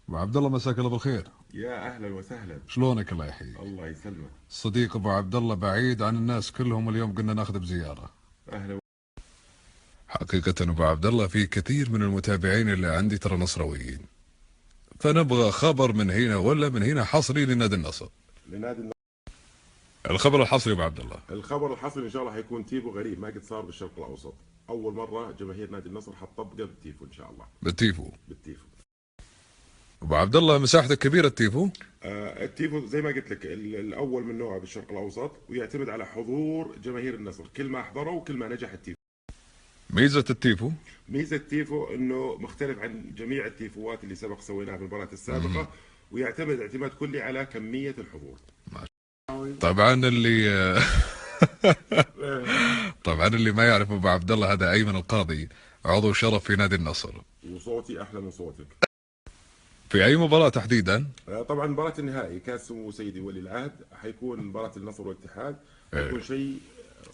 ابو عبد الله مساك الله بالخير. يا اهلا وسهلا. شلونك الله يحييك؟ الله يسلمك. صديق ابو عبد الله بعيد عن الناس كلهم، اليوم قلنا ناخذ بزياره. اهلا. حقيقه ابو عبد الله في كثير من المتابعين اللي عندي ترى نصراويين، فنبغى خبر من هنا ولا من هنا حصري لنادي النصر. لنادي النصر. الخبر الحصري ابو عبد الله. الخبر الحصري ان شاء الله حيكون تيفو غريب ما قد صار بالشرق الاوسط. اول مره جماهير نادي النصر حتطبقه بالتيفو ان شاء الله. بالتيفو. بالتيفو. ابو عبد الله مساحته كبيره التيفو. التيفو زي ما قلت لك الاول من نوعه بالشرق الاوسط، ويعتمد على حضور جماهير النصر، كل ما حضروا وكل ما نجح التيفو. ميزه التيفو. ميزه التيفو انه مختلف عن جميع التيفوات اللي سبق سويناها في المباريات السابقه، ويعتمد اعتماد كلي على كميه الحضور. طبعا اللي طبعا اللي ما يعرف ابو عبد الله هذا ايمن القاضي، عضو شرف في نادي النصر. وصوتي احلى من صوتك. في اي مباراه تحديدا؟ طبعا مباراة النهائي كاس سمو سيدي ولي العهد حيكون مباراة النصر والاتحاد، حيكون شيء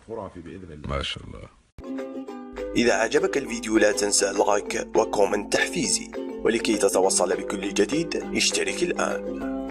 خرافي باذن الله. ما شاء الله. إذا عجبك الفيديو لا تنسى اللايك وكومنت تحفيزي، ولكي تتوصل بكل جديد اشترك الآن.